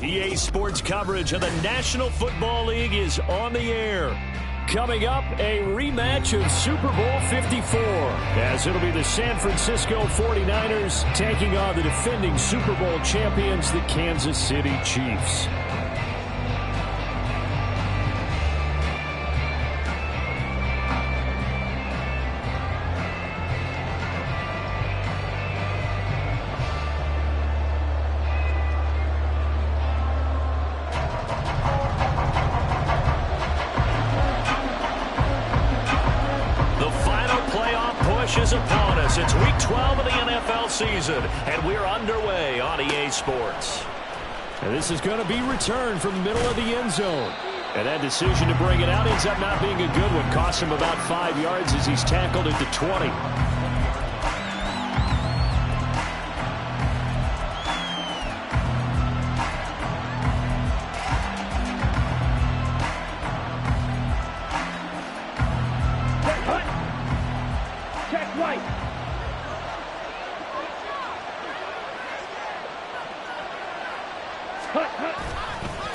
EA Sports coverage of the National Football League is on the air. Coming up, a rematch of Super Bowl 54, as it'll be the San Francisco 49ers taking on the defending Super Bowl champions, the Kansas City Chiefs. Is upon us. It's week 12 of the NFL season, and we're underway on EA Sports. And this is going to be returned from the middle of the end zone. And that decision to bring it out ends up not being a good one. Costs him about 5 yards as he's tackled at the 20.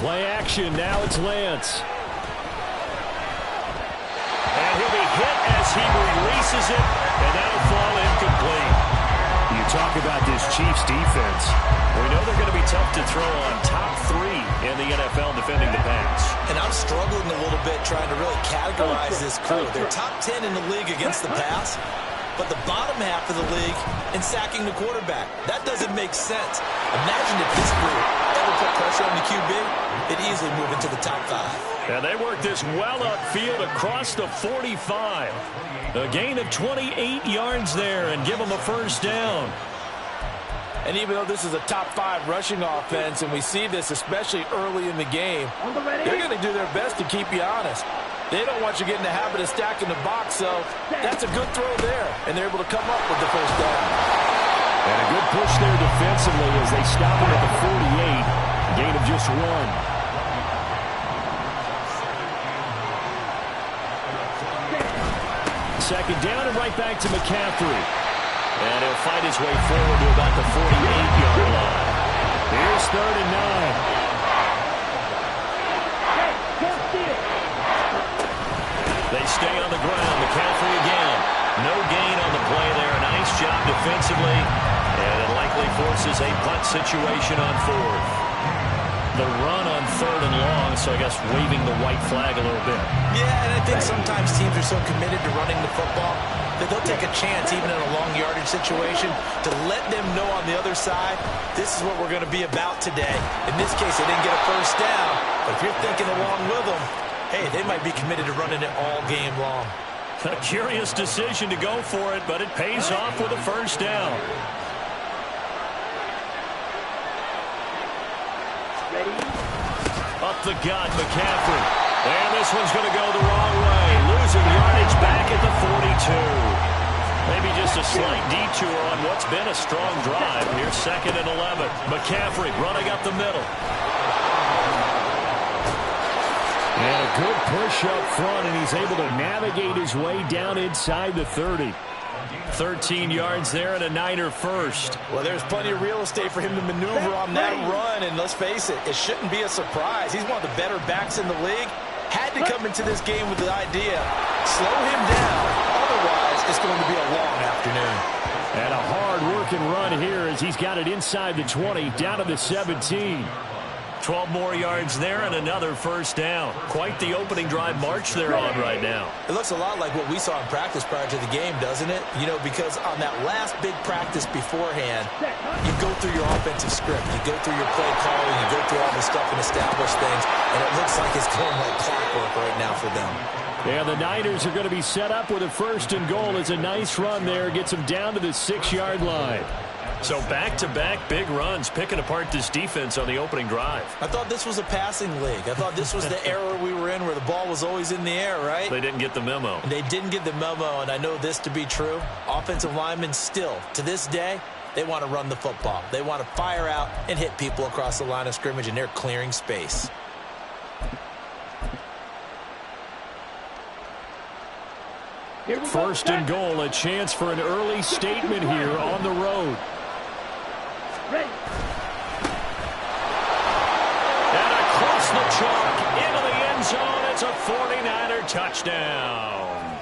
Play action, now it's Lance. And he'll be hit as he releases it, and that'll fall incomplete. You talk about this Chiefs defense. We know they're going to be tough to throw on top 3 in the NFL defending the pass. And I'm struggling a little bit trying to really categorize this crew. They're top 10 in the league against the pass, but the bottom half of the league in sacking the quarterback. That doesn't make sense. Imagine if this group ever put pressure on the QB, it'd easily move into the top 5. And they work this well upfield across the 45. A gain of 28 yards there and give them a first down. And even though this is a top 5 rushing offense, and we see this especially early in the game, they're going to do their best to keep you honest. They don't want you getting the habit of stacking the box, so that's a good throw there, and they're able to come up with the first down. And a good push there defensively as they stop him at the 48. Gain of just 1. Second down and right back to McCaffrey. And he'll fight his way forward to about the 48-yard line. Here's 3rd and 9. They stay on the ground. McCaffrey again. No gain on the play there. Nice job defensively. And it likely forces a punt situation on 4th. The run on 3rd and long, so I guess waving the white flag a little bit. Yeah, and I think sometimes teams are so committed to running the football that they'll take a chance, even in a long yardage situation, to let them know on the other side, this is what we're going to be about today. In this case, they didn't get a first down, but if you're thinking along with them, hey, they might be committed to running it all game long. A curious decision to go for it, but it pays off with a first down. Up the gut, McCaffrey. And this one's going to go the wrong way. Losing yardage back at the 42. Maybe just a slight detour on what's been a strong drive. Here's 2nd and 11. McCaffrey running up the middle. And a good push up front, and he's able to navigate his way down inside the 30. 13 yards there and a Niner first. Well, there's plenty of real estate for him to maneuver on that run, and let's face it, it shouldn't be a surprise. He's one of the better backs in the league. Had to come into this game with the idea, slow him down, otherwise it's going to be a long afternoon. And a hard-working run here as he's got it inside the 20, down to the 17. 12 more yards there and another first down. Quite the opening drive march they're on right now. It looks a lot like what we saw in practice prior to the game, doesn't it? You know, because on that last big practice beforehand, you go through your offensive script, you go through your play calling, you go through all the stuff and establish things, and it looks like it's going like clockwork right now for them. Yeah, the Niners are going to be set up with a 1st and goal. It's a nice run there. Gets them down to the 6-yard line. So back-to-back big runs, picking apart this defense on the opening drive. I thought this was a passing league. I thought this was the era we were in where the ball was always in the air, right? They didn't get the memo. And they didn't get the memo, and I know this to be true. Offensive linemen still, to this day, they want to run the football. They want to fire out and hit people across the line of scrimmage, and they're clearing space. First and goal, a chance for an early statement here on the road. 49er touchdown.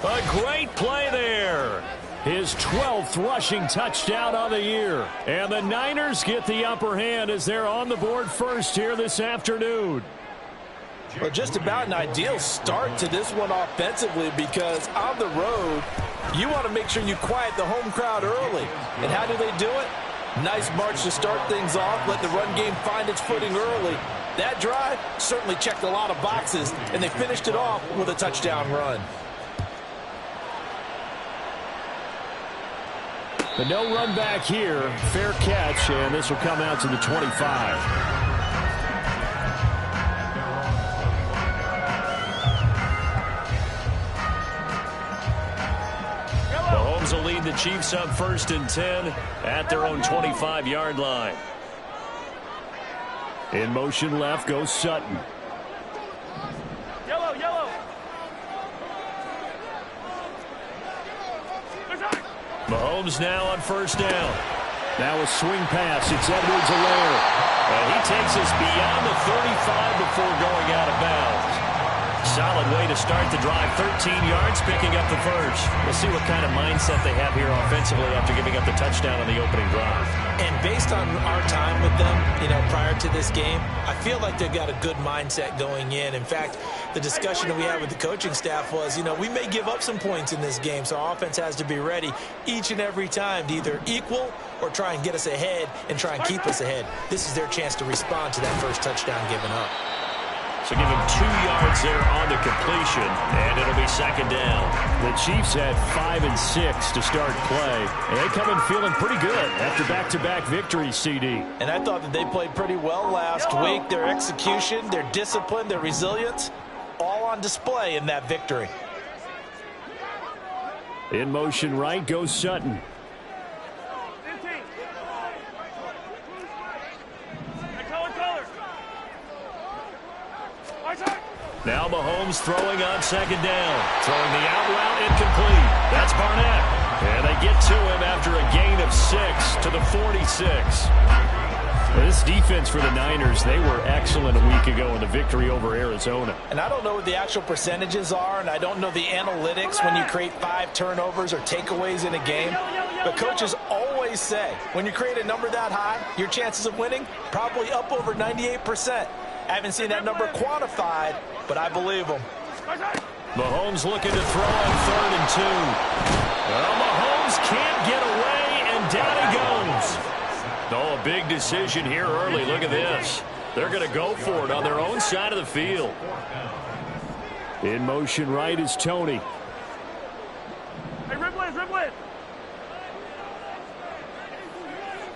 A great play there. His 12th rushing touchdown on the year. And the Niners get the upper hand as they're on the board first here this afternoon. Well, just about an ideal start to this one offensively, because on the road, you want to make sure you quiet the home crowd early. And how do they do it? Nice march to start things off. Let the run game find its footing early. That drive certainly checked a lot of boxes, and they finished it off with a touchdown run. The no run back here. Fair catch, and this will come out to the 25. Mahomes will lead the Chiefs up 1st and 10 at their own 25-yard line. In motion left goes Sutton. Yellow, yellow. Mahomes now on 1st down. Now a swing pass. It's Edwards-Helaire. And he takes us beyond the 35 before going out of bounds. Solid way to start the drive. 13 yards, picking up the first. We'll see what kind of mindset they have here offensively after giving up the touchdown on the opening drive. And based on our time with them, prior to this game, I feel like they've got a good mindset going in. In fact, the discussion that we had with the coaching staff was, we may give up some points in this game, so our offense has to be ready each and every time to either equal or try and get us ahead and try and keep us ahead. This is their chance to respond to that first touchdown given up. So give him 2 yards there on the completion, and it'll be 2nd down. The Chiefs had 5 and 6 to start play, and they come in feeling pretty good after back-to-back victories, CD. And I thought that they played pretty well last week. Their execution, their discipline, their resilience, all on display in that victory. In motion right goes Sutton. Now Mahomes throwing on 2nd down. Throwing the out route, incomplete. That's Barnett. And they get to him after a gain of 6 to the 46. This defense for the Niners, they were excellent a week ago in the victory over Arizona. And I don't know what the actual percentages are, and I don't know the analytics when you create 5 turnovers or takeaways in a game. But coaches always say, when you create a number that high, your chances of winning probably up over 98%. I haven't seen that number quantified, but I believe them. Mahomes looking to throw on 3rd and 2. Well, Mahomes can't get away, and down he goes. Oh, a big decision here early. Look at this. They're going to go for it on their own side of the field. In motion right is Tony. Hey, Riblin, Riblin.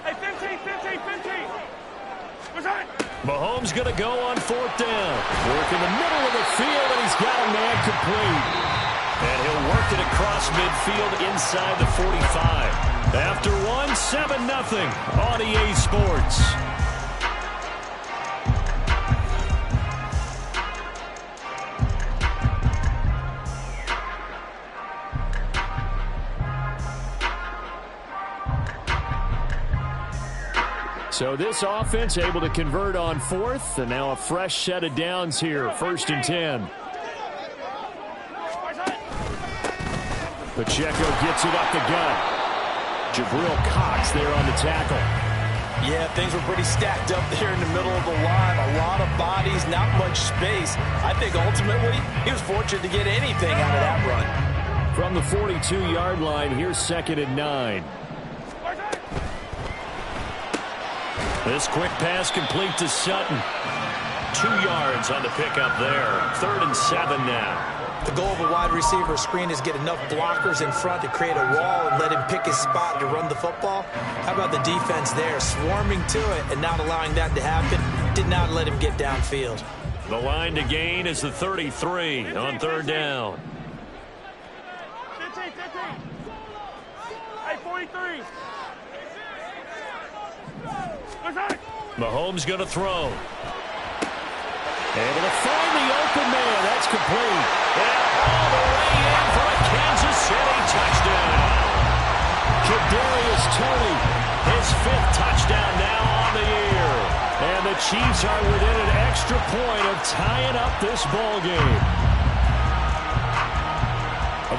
Hey, 15, 15, 15. What's that? Mahomes going to go on 4th down. Work in the middle of the field, and he's got a man complete. And he'll work it across midfield inside the 45. After one, 7-0 on EA Sports. So this offense able to convert on 4th, and now a fresh set of downs here, 1st and 10. Pacheco gets it up the gut. Jabril Cox there on the tackle. Yeah, things were pretty stacked up there in the middle of the line. A lot of bodies, not much space. I think ultimately he was fortunate to get anything out of that run. From the 42-yard line, here's 2nd and 9. This quick pass complete to Sutton. 2 yards on the pickup there. 3rd and 7 now. The goal of a wide receiver screen is get enough blockers in front to create a wall and let him pick his spot to run the football. How about the defense there, swarming to it and not allowing that to happen? Did not let him get downfield. The line to gain is the 33 on 3rd down. 15, 15. Hey, 43. What's that? Mahomes going to throw. Able to find the open man. That's complete. And all the way in for a Kansas City touchdown. Kadarius Toney, his 5th touchdown now on the year. And the Chiefs are within an extra point of tying up this ball game.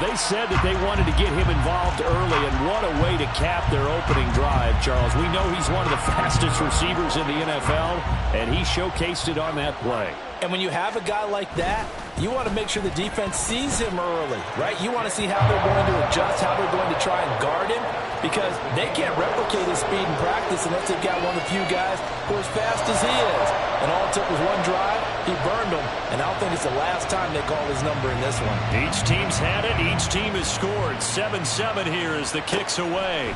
They said that they wanted to get him involved early, and what a way to cap their opening drive, Charles. We know he's one of the fastest receivers in the NFL, and he showcased it on that play. And when you have a guy like that, you want to make sure the defense sees him early, right? You want to see how they're going to adjust, how they're going to try and guard him, because they can't replicate his speed in practice unless they've got one of the few guys who are as fast as he is. And all it took was one drive, he burned them, and I don't think it's the last time they call his number in this one. Each team's had it, each team has scored. 7-7 here as the kick's away.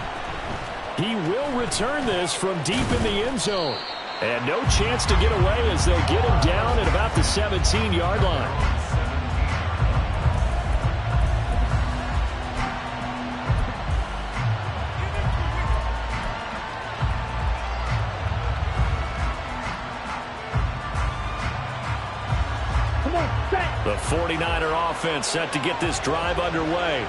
He will return this from deep in the end zone. And no chance to get away as they'll get him down at about the 17-yard line. The 49er offense set to get this drive underway.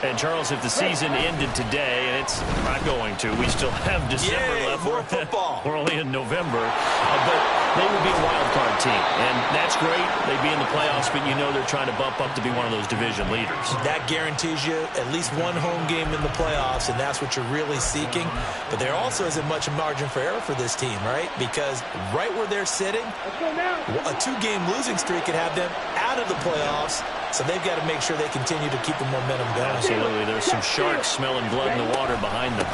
And, Charles, if the season ended today, and it's not going to, we still have December left. More football. We're only in November. But they would be a wild card team. And that's great. They'd be in the playoffs, but you know they're trying to bump up to be one of those division leaders. That guarantees you at least one home game in the playoffs, and that's what you're really seeking. But there also isn't much margin for error for this team, right? Because right where they're sitting, a two-game losing streak could have them out of the playoffs. So they've got to make sure they continue to keep the momentum going. Absolutely. There's some sharks smelling blood in the water behind them.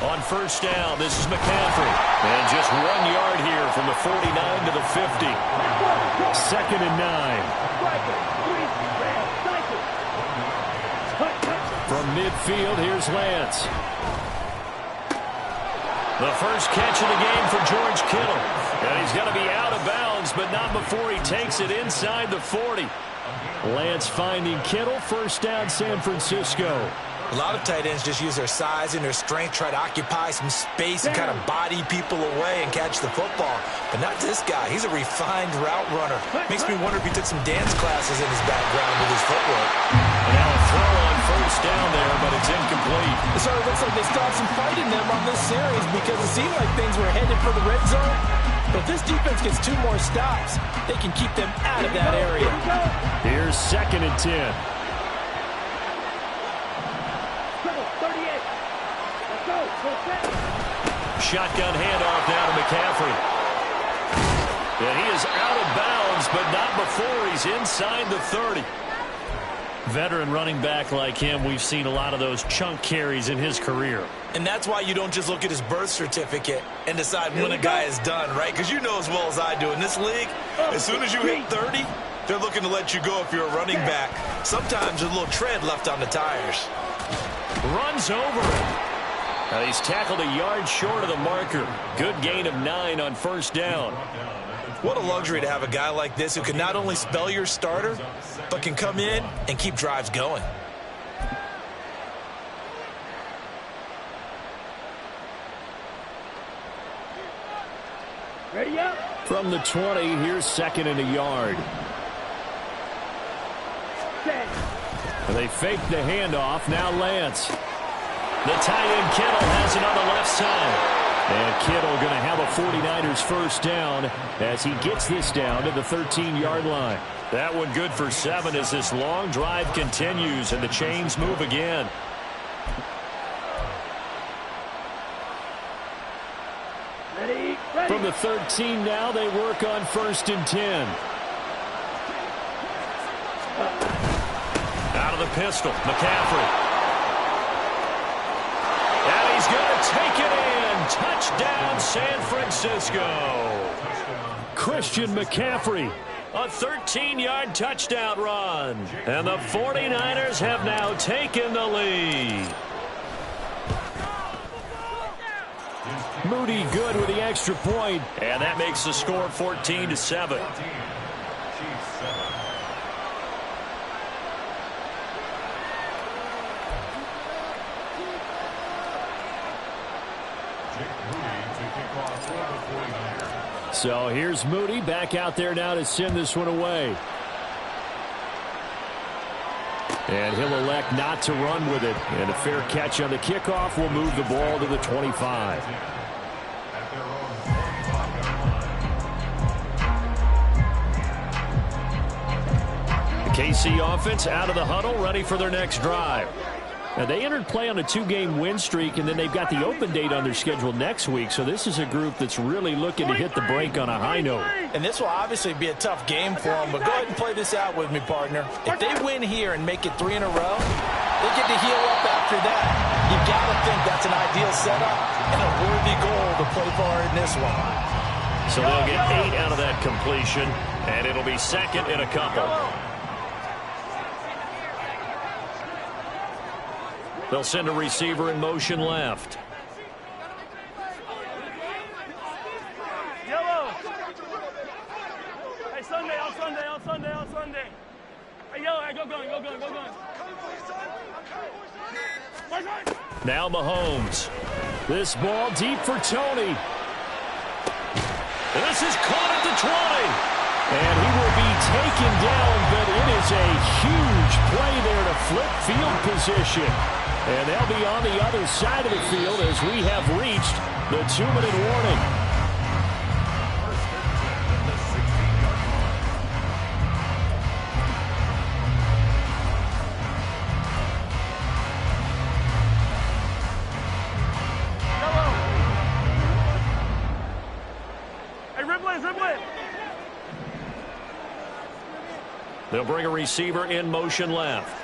On first down, this is McCaffrey. And just 1 yard here from the 49 to the 50. 2nd and 9. From midfield, here's Lance. The first catch of the game for George Kittle. And he's going to be out of bounds, but not before he takes it inside the 40. Lance finding Kittle, first down San Francisco. A lot of tight ends just use their size and their strength, try to occupy some space and kind of body people away and catch the football. But not this guy. He's a refined route runner. Makes me wonder if he took some dance classes in his background with his footwork. Now a throw on first down there, but it's incomplete. It sort of looks like they stopped some fight in them on this series because it seemed like things were headed for the red zone. But if this defense gets 2 more stops, they can keep them out of that area. Here's 2nd and 10. Shotgun handoff now to McCaffrey. And he is out of bounds, but not before he's inside the 30. Veteran running back like him, we've seen a lot of those chunk carries in his career. And that's why you don't just look at his birth certificate and decide when a guy is done, right? Because you know as well as I do, in this league, as soon as you hit 30, they're looking to let you go if you're a running back. Sometimes there's a little tread left on the tires. Runs over it. Now he's tackled a yard short of the marker. Good gain of 9 on first down. What a luxury to have a guy like this who can not only spell your starter, but can come in and keep drives going. Ready up. From the 20, here's 2nd and a yard. And they fake the handoff. Now Lance. The tight end Kittle has it on the left side. And Kittle going to have a 49ers first down as he gets this down to the 13-yard line. That one good for 7 as this long drive continues and the chains move again. Ready. From the 13 now, they work on 1st and 10. Out of the pistol, McCaffrey. And he's going to take it in. Touchdown, San Francisco. Christian McCaffrey, a 13-yard touchdown run. And the 49ers have now taken the lead. Moody good with the extra point, and that makes the score 14-7. So here's Moody back out there now to send this one away. And he'll elect not to run with it. And a fair catch on the kickoff will move the ball to the 25. KC offense out of the huddle, ready for their next drive. Now, they entered play on a 2-game win streak, and then they've got the open date on their schedule next week. So this is a group that's really looking to hit the break on a high note. And this will obviously be a tough game for them, but go ahead and play this out with me, partner. If they win here and make it 3 in a row, they get to heal up after that. You got to think that's an ideal setup and a worthy goal to play for in this one. So they'll get 8 out of that completion, and it'll be second in a couple. They'll send a receiver in motion left. Yellow. Hey, Sunday, on Sunday, on Sunday, on Sunday. Hey, yellow, hey, go going, go going, go going. Now Mahomes. This ball deep for Tony. This is caught at the 20. And he will be taken down, but it is a huge play there to flip field position. And they'll be on the other side of the field as we have reached the 2-minute warning. Hey, Ripley, Ripley. They'll bring a receiver in motion left.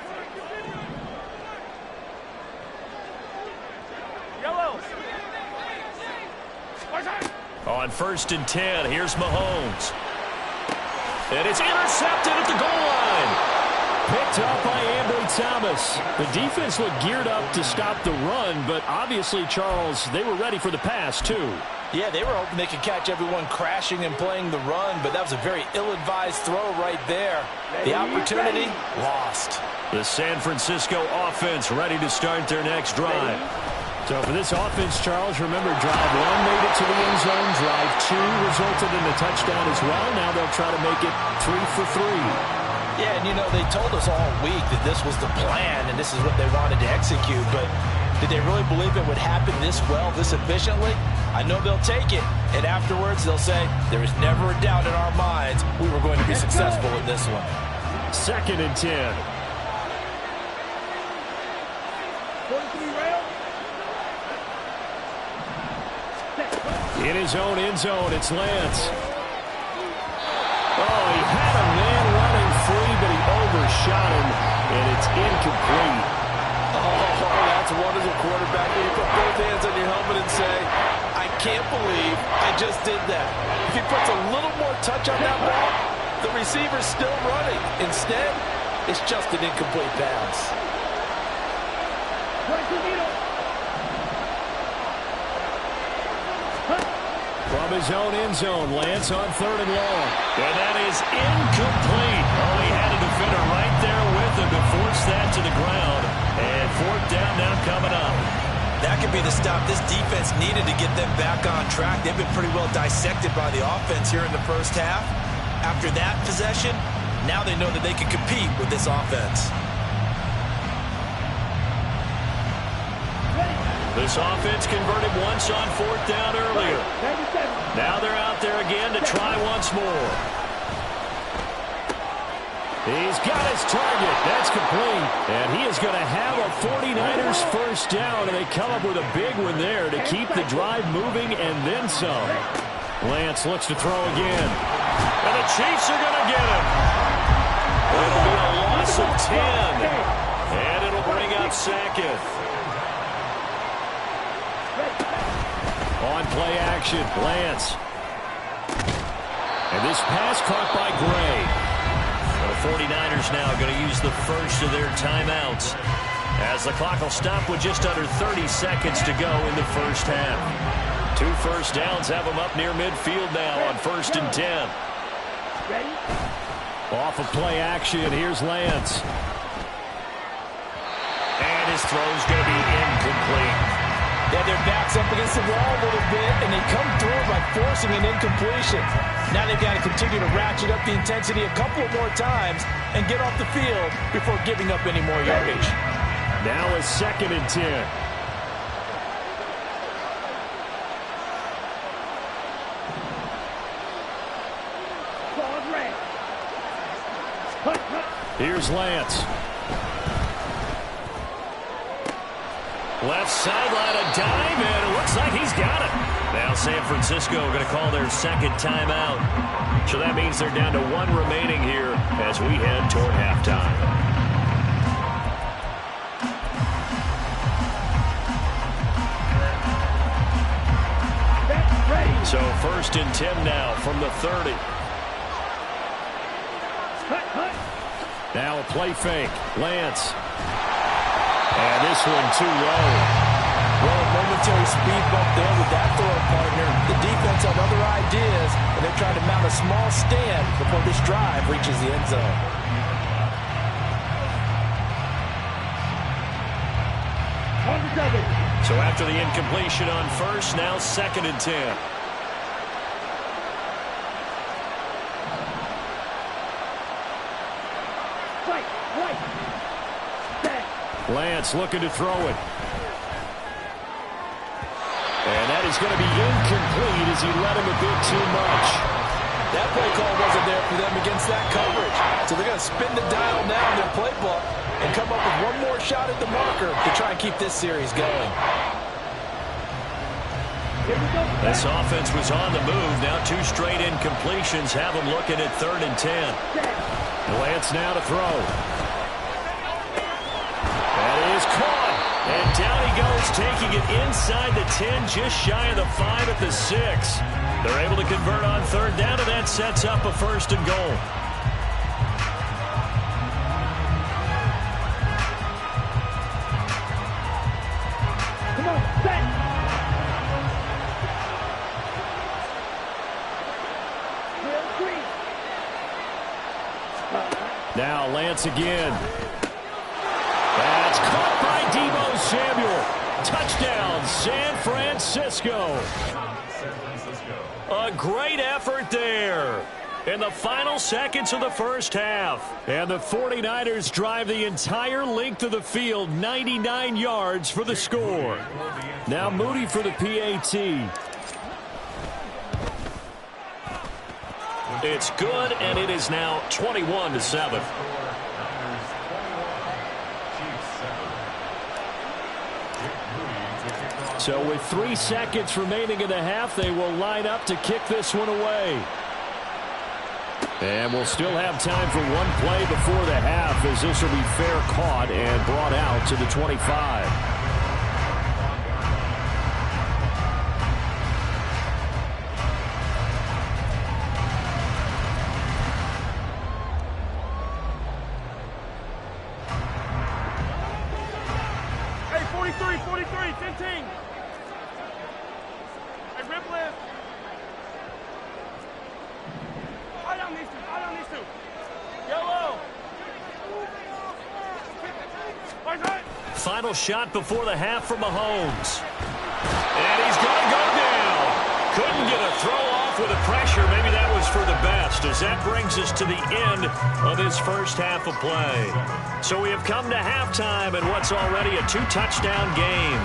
On 1st and 10, here's Mahomes. And it's intercepted at the goal line. Picked up by Ambry Thomas. The defense looked geared up to stop the run, but obviously, Charles, they were ready for the pass, too. Yeah, they were hoping they could catch everyone crashing and playing the run, but that was a very ill-advised throw right there. The opportunity lost. The San Francisco offense ready to start their next drive. So for this offense, Charles, remember, drive 1 made it to the end zone. Drive 2 resulted in a touchdown as well. Now they'll try to make it 3 for 3. Yeah, and you know, they told us all week that this was the plan and this is what they wanted to execute, but did they really believe it would happen this well, this efficiently? I know they'll take it, and afterwards they'll say, there is never a doubt in our minds we were going to be successful in this one. 2nd and 10. In his own end zone, it's Lance. Oh, he had a man running free, but he overshot him, and it's incomplete. Oh, that's one as a quarterback when you put both hands on your helmet and say, I can't believe I just did that. If he puts a little more touch on that ball, the receiver's still running. Instead, it's just an incomplete pass. From his own end zone, Lance on 3rd and long. And that is incomplete. Oh, he had a defender right there with him to force that to the ground. And 4th down now coming up. That could be the stop this defense needed to get them back on track. They've been pretty well dissected by the offense here in the first half. After that possession, now they know that they can compete with this offense. This offense converted once on 4th down earlier. Now they're out there again to try once more. He's got his target. That's complete. And he is going to have a 49ers first down, and they come up with a big one there to keep the drive moving and then some. Lance looks to throw again. And the Chiefs are going to get him. It'll be a loss of 10. And it'll bring up Sackett. On play action, Lance. And this pass caught by Gray. The 49ers now going to use the first of their timeouts as the clock will stop with just under 30 seconds to go in the first half. 2 first downs have them up near midfield now on 1st and 10. Off of play action, here's Lance. And his throw's going to be incomplete. Yeah, their back's up against the wall a little bit, and they come through by forcing an incompletion. Now they've got to continue to ratchet up the intensity a couple of more times and get off the field before giving up any more yardage. Now a 2nd and 10. Here's Lance. Left sideline, a dive, and it looks like he's got it. Now San Francisco going to call their second timeout. So that means they're down to 1 remaining here as we head toward halftime. So 1st and 10 now from the 30. Now a play fake. Lance. And this one too low. Well, a momentary speed bump there with that throw partner. The defense had other ideas, and they're trying to mount a small stand before this drive reaches the end zone. So after the incompletion on 1st, now 2nd and 10. Lance looking to throw it. And that is going to be incomplete as he let him a bit too much. That play call wasn't there for them against that coverage. So they're going to spin the dial now in their playbook and come up with one more shot at the marker to try and keep this series going. This offense was on the move. Now 2 straight incompletions have them looking at 3rd and 10. Lance now to throw. That is caught. And down he goes, taking it inside the 10, just shy of the 5 at the 6. They're able to convert on 3rd down, and that sets up a 1st and goal. Come on, set. Now Lance again. That's caught by Deebo Samuel. Touchdown, San Francisco. A great effort there in the final seconds of the 1st half. And the 49ers drive the entire length of the field, 99 yards for the score. Now Moody for the PAT. It's good, and it is now 21-7. So with 3 seconds remaining in the half, they will line up to kick this one away. And we'll still have time for one play before the half, as this will be fair caught and brought out to the 25. Hey, 43, 15. Hey, rip lift. I don't need to. Yellow. Final shot before the half from Mahomes. And he's going to go down. Couldn't get a throw off with the pressure. Maybe that was for the best, as that brings us to the end of this 1st half of play. So we have come to halftime in what's already a 2-touchdown game,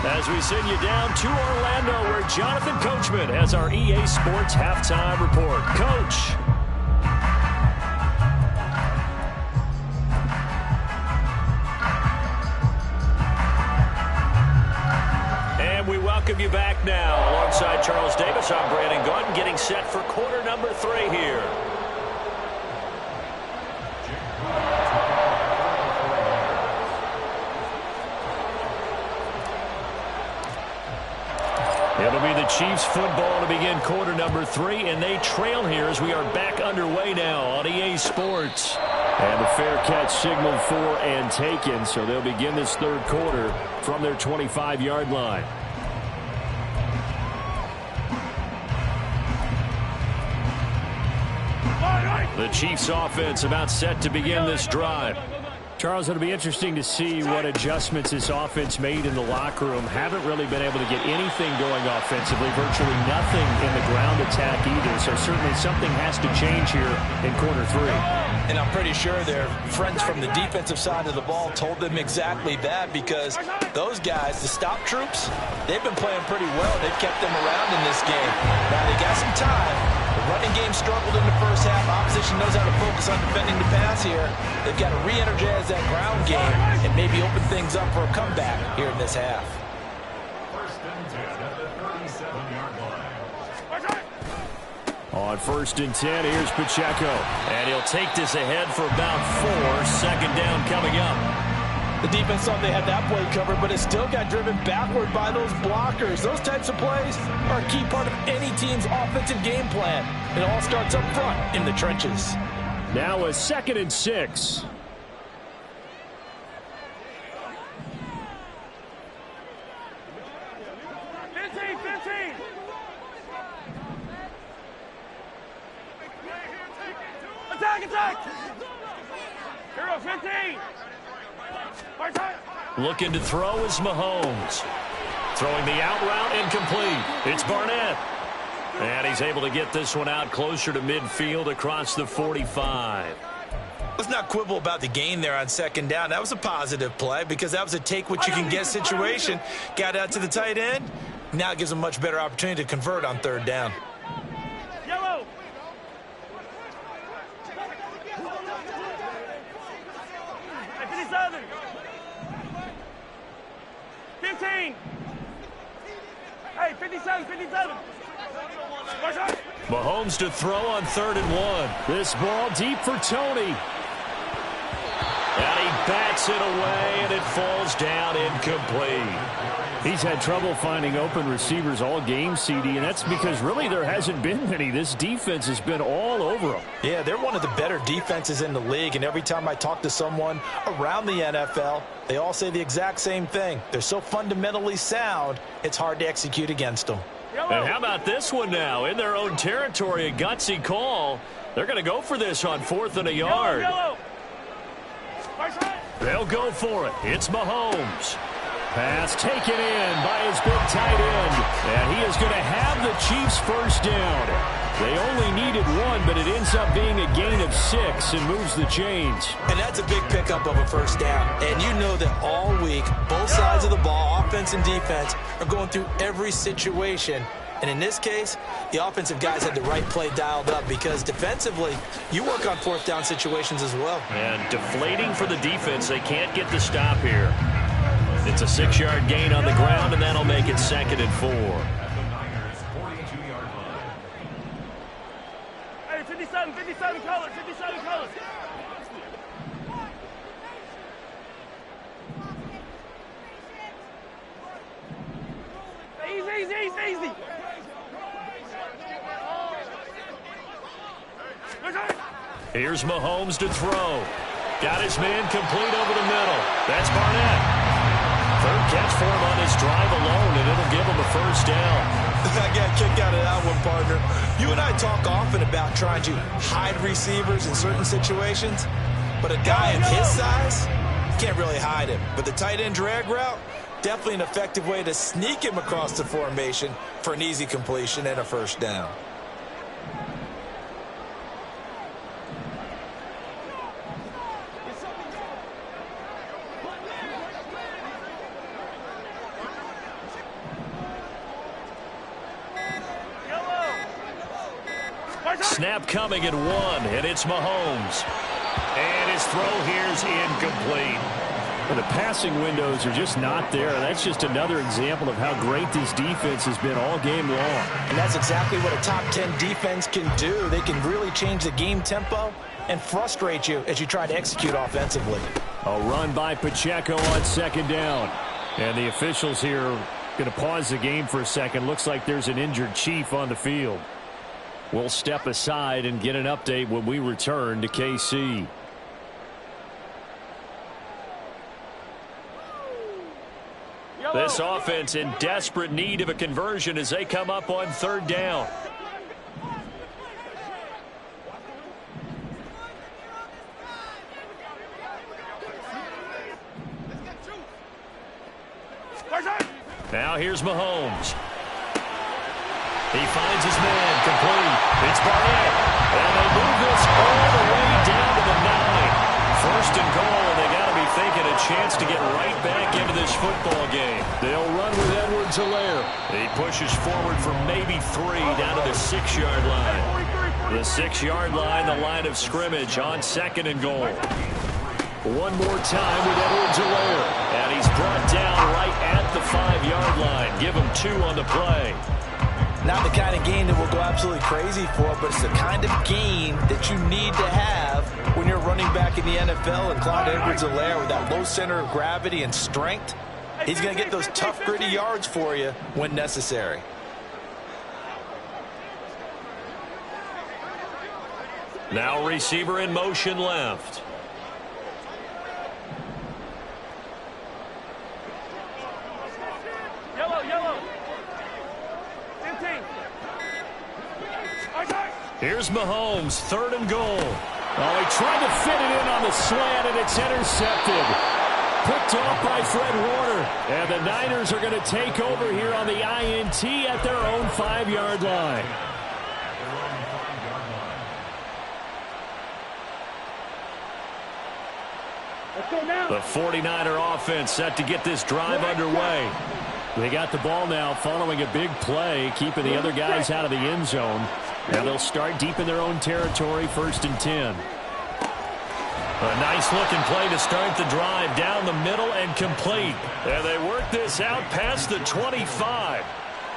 as we send you down to Orlando, where Jonathan Coachman has our EA Sports halftime report. Coach. And we welcome you back now. Alongside Charles Davis, I'm Brandon Gaudin, getting set for quarter number 3 here. It'll be the Chiefs football to begin quarter number 3, and they trail here as we are back underway now on EA Sports. And the fair catch signaled for and taken, so they'll begin this 3rd quarter from their 25-yard line. The Chiefs offense about set to begin this drive. Charles, it'll be interesting to see what adjustments this offense made in the locker room. Haven't really been able to get anything going offensively, virtually nothing in the ground attack either. So certainly something has to change here in quarter 3. And I'm pretty sure their friends from the defensive side of the ball told them exactly that, because those guys, the stop troops, they've been playing pretty well. They've kept them around in this game. Now they got some time, but Running game struggled in the first half. Opposition knows how to focus on defending the pass here. They've got to re-energize that ground game and maybe open things up for a comeback here in this half. On 1st and 10, here's Pacheco. And he'll take this ahead for about 4. Second down coming up. The defense thought they had that play covered, but it still got driven backward by those blockers. Those types of plays are a key part of any team's offensive game plan. It all starts up front in the trenches. Now a 2nd and 6. Attack! Hero 15! Looking to throw is Mahomes. Throwing the out route incomplete. It's Barnett. And he's able to get this one out closer to midfield across the 45. Let's not quibble about the gain there on 2nd down. That was a positive play because that was a take-what-you-can-get situation. Got out to the tight end. Now it gives them a much better opportunity to convert on 3rd down. Yellow! 57! 15! Hey, 57! Mahomes to throw on 3rd and 1. This ball deep for Tony. And he bats it away, and it falls down incomplete. He's had trouble finding open receivers all game, CD, and that's because really there hasn't been many. This defense has been all over them. Yeah, they're one of the better defenses in the league, and every time I talk to someone around the NFL, they all say the exact same thing. They're so fundamentally sound, it's hard to execute against them. And how about this one now? In their own territory, a gutsy call. They're going to go for this on 4th and a yard. They'll go for it. It's Mahomes. Pass taken in by his big tight end. And he is going to have the Chiefs first down. They only needed 1, but it ends up being a gain of 6 and moves the chains. And that's a big pickup of a first down. And you know that all week, both sides of the ball, offense and defense, are going through every situation. And in this case, the offensive guys had the right play dialed up because defensively, you work on 4th down situations as well. And deflating for the defense. They can't get the stop here. It's a 6-yard gain on the ground, and that'll make it 2nd and 4. Hey, 57 colors. Easy. Here's Mahomes to throw. Got his man complete over the middle. That's Barnett. 3rd catch for him on his drive alone, and it'll give him a first down. I got a kick out of that one, partner. You and I talk often about trying to hide receivers in certain situations, but a guy of his size, you can't really hide him. But the tight end drag route, definitely an effective way to sneak him across the formation for an easy completion and a first down. Snap coming at 1, and it's Mahomes. And his throw here's incomplete. Well, the passing windows are just not there. That's just another example of how great this defense has been all game long. And that's exactly what a top 10 defense can do. They can really change the game tempo and frustrate you as you try to execute offensively. A run by Pacheco on 2nd down. And the officials here are going to pause the game for a second. Looks like there's an injured Chief on the field. We'll step aside and get an update when we return to KC. This offense in desperate need of a conversion as they come up on 3rd down. Now here's Mahomes. He finds his man complete. It's Barnett. And they move this all the way down to the 9. 1st and goal, and they got to be thinking a chance to get right back into this football game. They'll run with Edwards-Helaire. He pushes forward for maybe 3 down to the 6-yard line. The 6-yard line, the line of scrimmage on 2nd and goal. One more time with Edwards-Helaire. And he's brought down right at the 5-yard line. Give him 2 on the play. Not the kind of gain that we'll go absolutely crazy for, but it's the kind of gain that you need to have when you're running back in the NFL. And Clyde Edwards-Helaire, with that low center of gravity and strength, he's going to get those tough, gritty yards for you when necessary. Now receiver in motion left. Yellow. 15. Here's Mahomes, 3rd and goal. Oh, he tried to fit it in on the slant, and it's intercepted. Picked off by Fred Warner. And the Niners are going to take over here on the INT at their own 5-yard line. The 49er offense set to get this drive underway. They got the ball now following a big play, keeping the other guys out of the end zone. Now they'll start deep in their own territory, 1st and 10. A nice-looking play to start the drive down the middle and complete. And they work this out past the 25.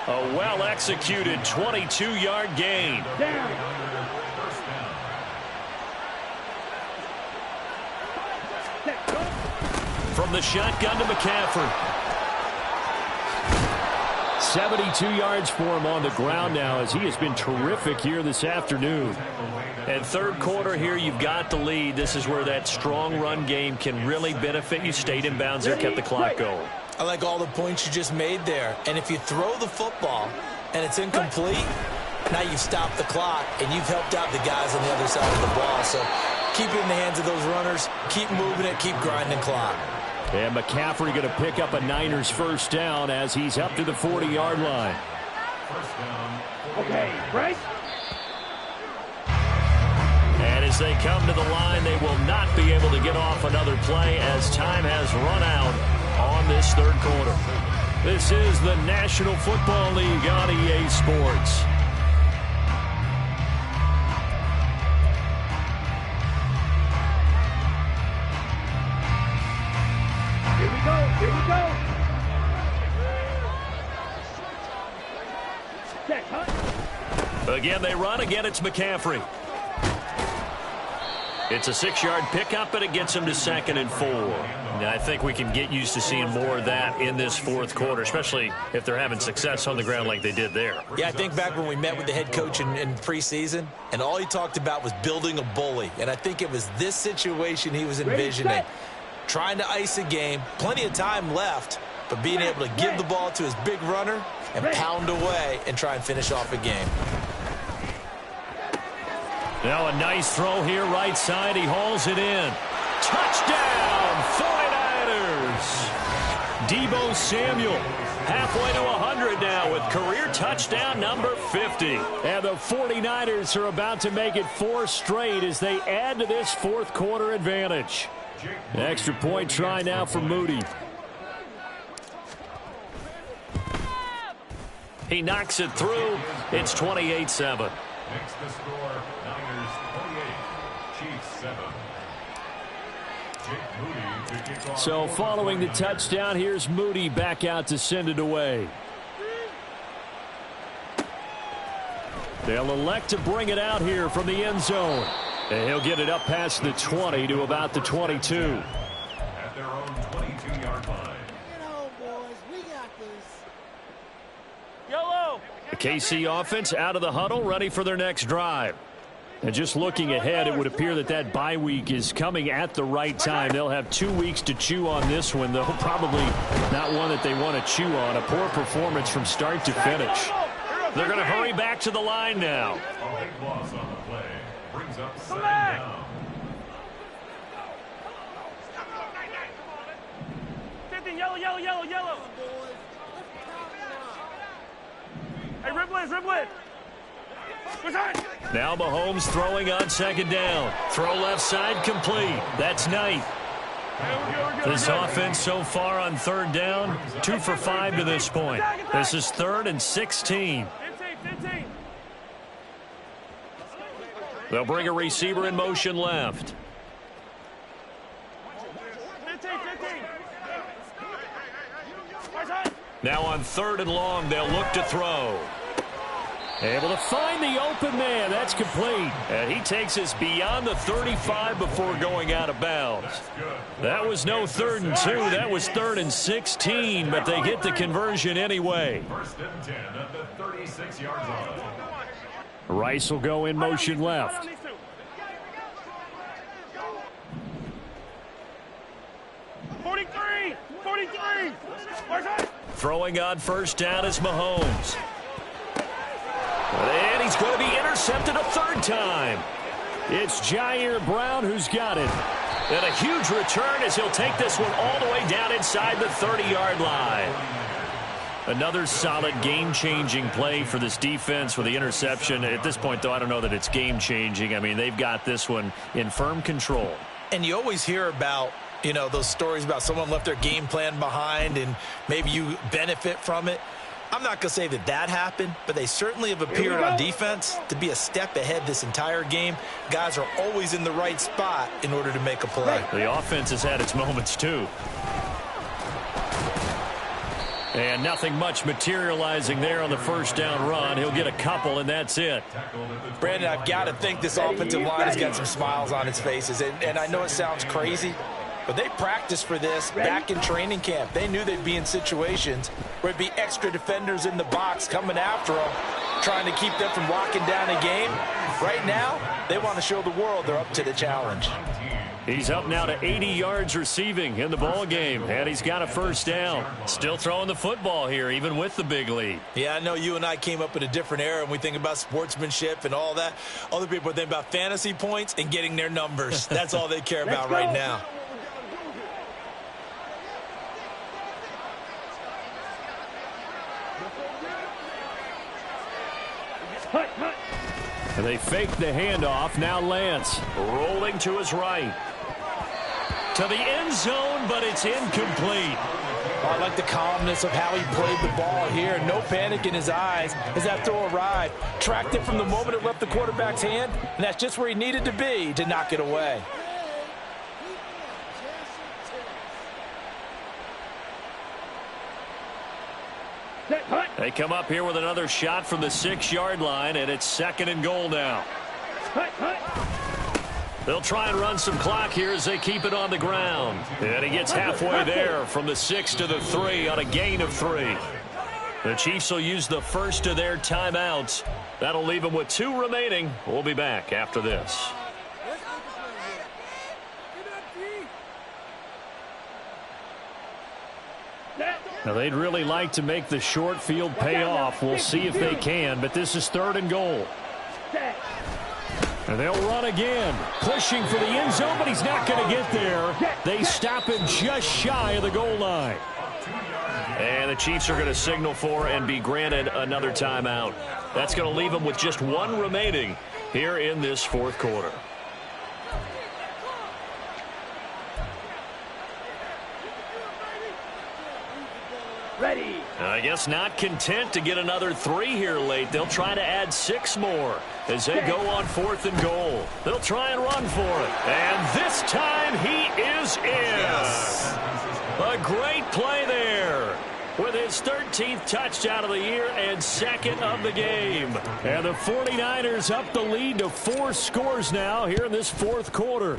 A well-executed 22-yard gain. From the shotgun to McCaffrey. 72 yards for him on the ground now, as he has been terrific here this afternoon. And 3rd quarter here, you've got the lead. This is where that strong run game can really benefit you. Stayed in bounds there, kept the clock going. I like all the points you just made there. And if you throw the football and it's incomplete, now you've stopped the clock and you've helped out the guys on the other side of the ball. So keep it in the hands of those runners. Keep moving it. Keep grinding clock. And McCaffrey going to pick up a Niners 1st down as he's up to the 40-yard line. Okay, right? And as they come to the line, they will not be able to get off another play as time has run out on this 3rd quarter. This is the National Football League on EA Sports. Here we go. Check, huh? Again, they run. Again, it's McCaffrey. It's a 6-yard pickup, but it gets him to 2nd and 4. Now, I think we can get used to seeing more of that in this 4th quarter, especially if they're having success on the ground like they did there. Yeah, I think back when we met with the head coach in preseason, and all he talked about was building a bully. And I think it was this situation he was envisioning. Trying to ice a game, plenty of time left, but being able to give the ball to his big runner and pound away and try and finish off a game. Now a nice throw here, right side. He hauls it in. Touchdown, 49ers. Deebo Samuel halfway to 100 now with career touchdown number 50. And the 49ers are about to make it 4 straight as they add to this 4th quarter advantage. Extra point try now for Moody. He knocks it through. It's 28-7. Next the score, Niners 28, Chiefs 7. Jake Moody to kick off. So following the touchdown, here's Moody back out to send it away. They'll elect to bring it out here from the end zone. And he'll get it up past the 20 to about the 22. At their own 22-yard line. Get home, boys. We got this. Yellow. The KC offense out of the huddle, ready for their next drive. And just looking ahead, it would appear that that bye week is coming at the right time. They'll have 2 weeks to chew on this one, though probably not one that they want to chew on. A poor performance from start to finish. They're going to hurry back to the line now. A big loss on the play. Brings up 2nd down. 15, yellow. Hey, Ripwood. Now Mahomes throwing on 2nd down. Throw left side complete. That's Knight. This offense so far on 3rd down, 2 for 5 to this point. This is 3rd and 16. 15. They'll bring a receiver in motion left. 15. Now on 3rd and long, they'll look to throw. Able to find the open man. That's complete. And he takes us beyond the 35 before going out of bounds. That was no 3rd and 2. That was 3rd and 16, but they get the conversion anyway. 1st and 10 at the 36-yard line. Rice will go in motion left. Throwing on 1st down is Mahomes. And he's going to be intercepted a 3rd time. It's Jair Brown who's got it. And a huge return as he'll take this one all the way down inside the 30-yard line. Another solid game-changing play for this defense with the interception. At this point, though, I don't know that it's game-changing. I mean, they've got this one in firm control. And you always hear about, you know, those stories about someone left their game plan behind and maybe you benefit from it. I'm not going to say that that happened, but they certainly have appeared on defense to be a step ahead this entire game. Guys are always in the right spot in order to make a play. The offense has had its moments, too. And nothing much materializing there on the 1st down run. He'll get a couple, and that's it. Brandon, I've got to think this offensive line has got some smiles on its faces. And I know it sounds crazy, but they practiced for this back in training camp. They knew they'd be in situations where it'd be extra defenders in the box coming after them, trying to keep them from locking down a game. Right now, they want to show the world they're up to the challenge. He's up now to 80 yards receiving in the ball game, and he's got a 1st down. Still throwing the football here, even with the big lead. Yeah, I know you and I came up in a different era, and we think about sportsmanship and all that. Other people think about fantasy points and getting their numbers. That's all they care about right now. And they fake the handoff. Now Lance rolling to his right. To the end zone, but it's incomplete. I like the calmness of how he played the ball here. No panic in his eyes as that throw arrived. Tracked it from the moment it left the quarterback's hand, and that's just where he needed to be to knock it away. They come up here with another shot from the 6-yard line, and it's 2nd and goal now. They'll try and run some clock here as they keep it on the ground. And he gets halfway there from the 6 to the 3 on a gain of 3. The Chiefs will use the first of their timeouts. That'll leave them with 2 remaining. We'll be back after this. Now, they'd really like to make the short field pay off. We'll see if they can, but this is 3rd and goal. And they'll run again, pushing for the end zone, but he's not going to get there. They stop him just shy of the goal line. And the Chiefs are going to signal for and be granted another timeout. That's going to leave them with just 1 remaining here in this 4th quarter. Ready. I guess not content to get another 3 here late. They'll try to add 6 more as they go on 4th and goal. They'll try and run for it. And this time he is in. Yes. A great play there with his 13th touchdown of the year and 2nd of the game. And the 49ers up the lead to 4 scores now here in this 4th quarter.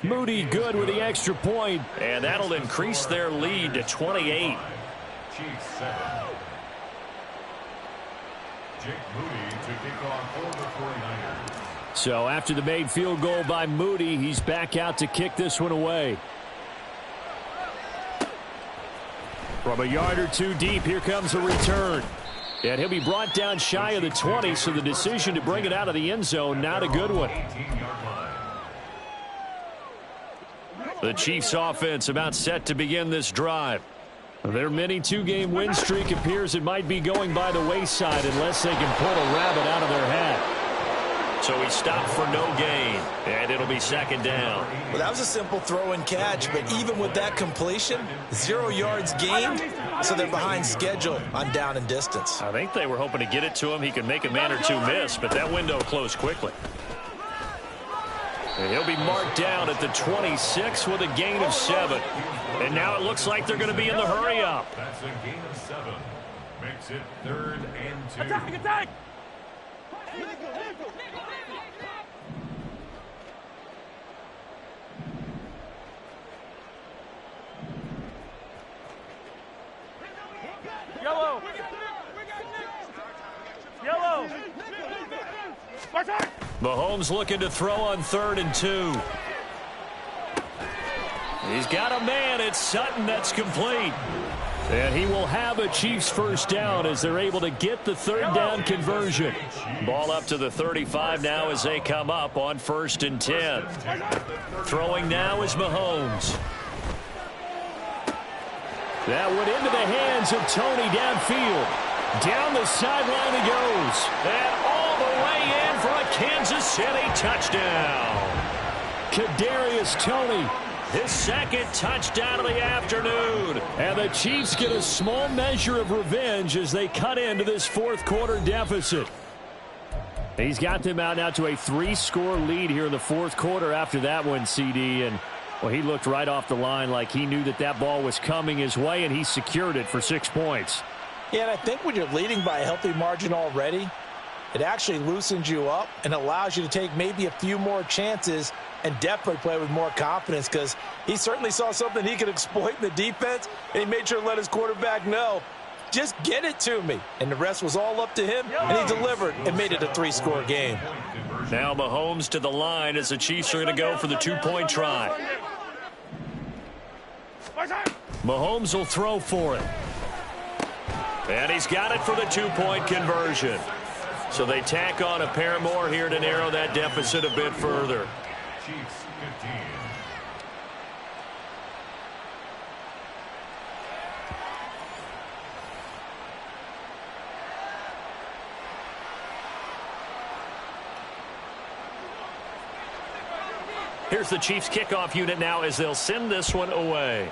Moody good with the extra point, and that'll increase their lead to 28. Chiefs 7. Jake Moody to kick off for the 49ers. So after the made field goal by Moody, he's back out to kick this one away. From a yard or 2 deep, here comes a return. And he'll be brought down shy of the 20, so the decision to bring it out of the end zone, not a good one. 18-yard line. The Chiefs offense about set to begin this drive. Their mini 2-game win streak appears it might be going by the wayside unless they can pull a rabbit out of their hat. So he stopped for no gain, and it'll be second down. Well, that was a simple throw and catch, but even with that completion, 0 yards gained, so they're behind schedule on down and distance. I think they were hoping to get it to him. He could make a man or two miss, but that window closed quickly. And he'll be marked down at the 26 with a gain of 7. And now it looks like they're going to be in the hurry up. That's a gain of 7. Makes it 3rd and 2. Attack, attack! Yellow! Yellow! Mahomes looking to throw on 3rd and 2. He's got a man. It's Sutton. That's complete. And he will have a Chiefs first down as they're able to get the 3rd down conversion. Ball up to the 35 now as they come up on 1st and 10. Throwing now is Mahomes. That went into the hands of Tony downfield. Down the sideline he goes. And all the way in for a Kansas City touchdown. Kadarius Toney, his 2nd touchdown of the afternoon. And the Chiefs get a small measure of revenge as they cut into this 4th quarter deficit. He's got them out now to a 3-score lead here in the 4th quarter after that one, CD. And, well, he looked right off the line like he knew that that ball was coming his way, and he secured it for 6 points. Yeah, and I think when you're leading by a healthy margin already, it actually loosens you up and allows you to take maybe a few more chances and definitely play with more confidence, because he certainly saw something he could exploit in the defense, and he made sure to let his quarterback know, just get it to me. And the rest was all up to him, and he delivered and made it a 3-score game. Now Mahomes to the line as the Chiefs are going to go for the 2-point try. Mahomes will throw for it. And he's got it for the 2-point conversion. So they tack on a pair more here to narrow that deficit a bit further. Chiefs 15. Here's the Chiefs kickoff unit now as they'll send this one away.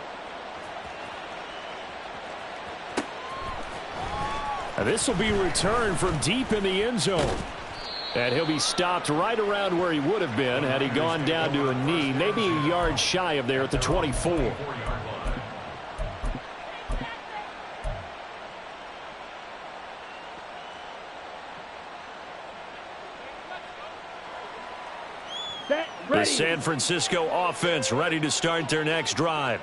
And this will be returned from deep in the end zone. And he'll be stopped right around where he would have been had he gone down to a knee, maybe a yard shy of there at the 24. The San Francisco offense ready to start their next drive.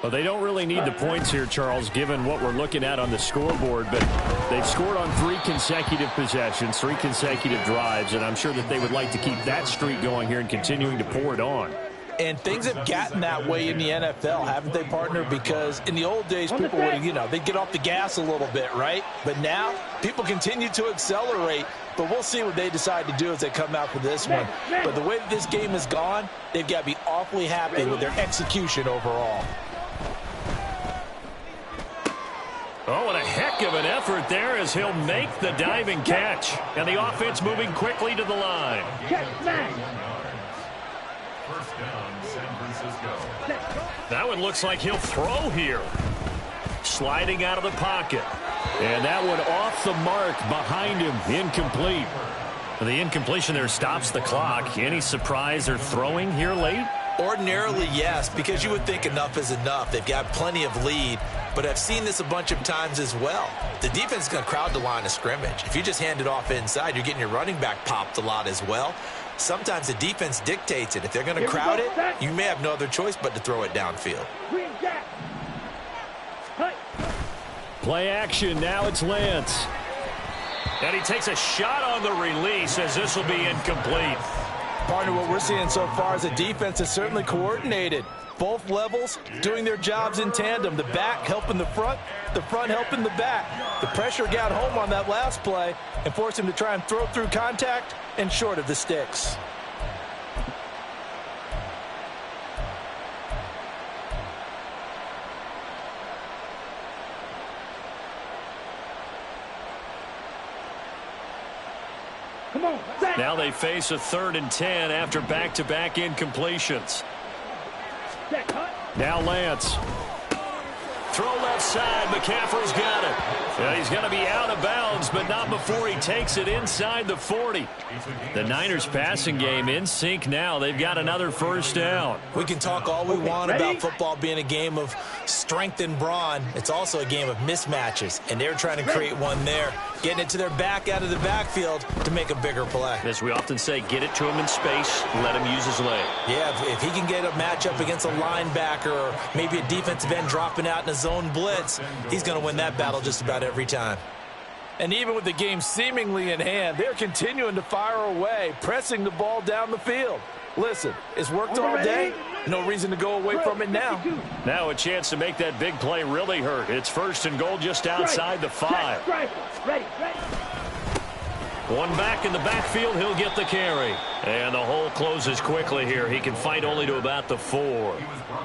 Well, they don't really need the points here, Charles, given what we're looking at on the scoreboard, but they've scored on 3 consecutive possessions, 3 consecutive drives, and I'm sure that they would like to keep that streak going here and continuing to pour it on. And things have gotten that way in the NFL, haven't they, partner? Because in the old days, people would, they'd get off the gas a little bit, right? But now, people continue to accelerate, but we'll see what they decide to do as they come out for this one. But the way that this game has gone, they've got to be awfully happy with their execution overall. Oh, and a heck of an effort there as he'll make the diving catch. And the offense moving quickly to the line. First down, San Francisco. That one looks like he'll throw here. Sliding out of the pocket. And that one off the mark behind him. Incomplete. The incompletion there stops the clock. Any surprise they're throwing here late? Ordinarily, yes, because you would think enough is enough. They've got plenty of lead, but I've seen this a bunch of times as well. The defense is going to crowd the line of scrimmage. If you just hand it off inside, you're getting your running back popped a lot as well. Sometimes the defense dictates it. If they're going to crowd it, you may have no other choice but to throw it downfield. Play action. Now it's Lance. And he takes a shot on the release as this will be incomplete. Partner, what we're seeing so far is the defense is certainly coordinated. Both levels doing their jobs in tandem. The back helping the front helping the back. The pressure got home on that last play and forced him to try and throw through contact and short of the sticks. Now they face a 3rd and 10 after back-to-back incompletions. Now Lance. Throw left side. McCaffrey's got it. Yeah, he's going to be out of bounds, but not before he takes it inside the 40. The Niners passing game in sync now. They've got another first down. We can talk all we want about football being a game of strength and brawn. It's also a game of mismatches, and they're trying to create one there, getting it to their back out of the backfield to make a bigger play. As we often say, get it to him in space, let him use his leg. Yeah, if he can get a matchup against a linebacker or maybe a defensive end dropping out in a zone blitz, he's going to win that battle just about every time. And even with the game seemingly in hand, they're continuing to fire away, pressing the ball down the field. Listen, it's worked all day. No reason to go away from it now. Now a chance to make that big play really hurt. It's 1st and goal just outside the 5. One back in the backfield, he'll get the carry. And the hole closes quickly here. He can fight only to about the 4.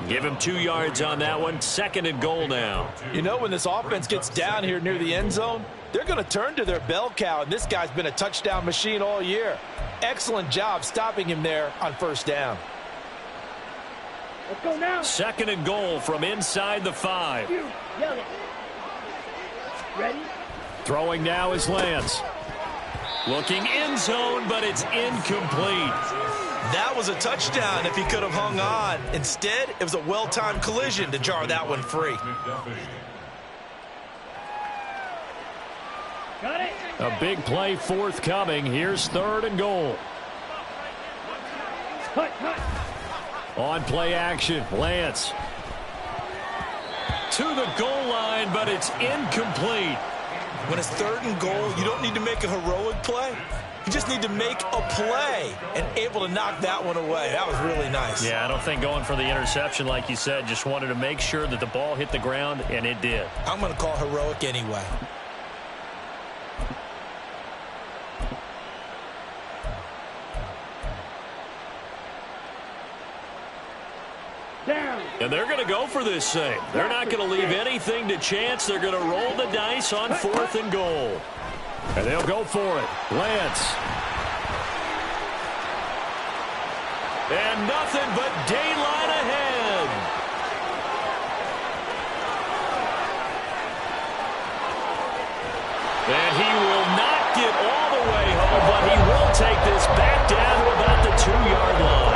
Give him 2 yards on that one. 2nd and goal now. You know, when this offense gets down here near the end zone, they're going to turn to their bell cow, and this guy's been a touchdown machine all year. Excellent job stopping him there on 1st down. Let's go now. 2nd and goal from inside the 5. Ready? Throwing now is Lance. Looking end zone, but it's incomplete. That was a touchdown if he could have hung on. Instead, it was a well-timed collision to jar that one free. Got it. A big play forthcoming. Here's 3rd and goal. Cut. On play action, Lance. To the goal line, but it's incomplete. When it's 3rd and goal, you don't need to make a heroic play. You just need to make a play and able to knock that one away. That was really nice. Yeah, I don't think going for the interception, like you said, just wanted to make sure that the ball hit the ground, and it did. I'm going to call heroic anyway. Down. And they're going to go for this thing. They're not going to leave anything to chance. They're going to roll the dice on 4th and goal. And they'll go for it. Lance. And nothing but daylight ahead. And he will not get all the way home, but he will take this back down to about the 2-yard line.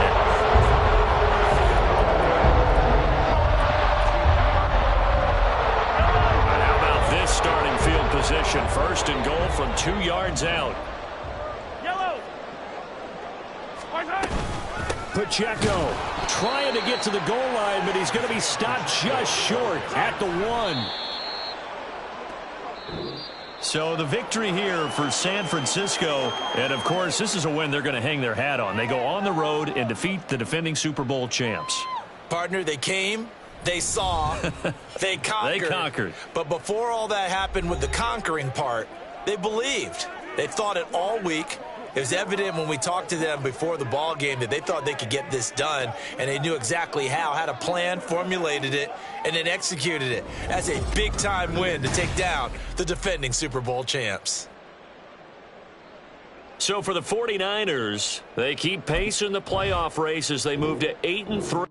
Starting field position, 1st and goal from 2 yards out. Yellow. Pacheco trying to get to the goal line, but he's going to be stopped just short at the 1. So the victory here for San Francisco, and of course this is a win they're going to hang their hat on. They go on the road and defeat the defending Super Bowl champs. Partner, they came. They saw, they conquered. They conquered. But before all that happened with the conquering part, they believed. They thought it all week. It was evident when we talked to them before the ball game that they thought they could get this done, and they knew exactly how, had a plan, formulated it, and then executed it. That's a big-time win to take down the defending Super Bowl champs. So for the 49ers, they keep pace in the playoff race as they move to 8-3.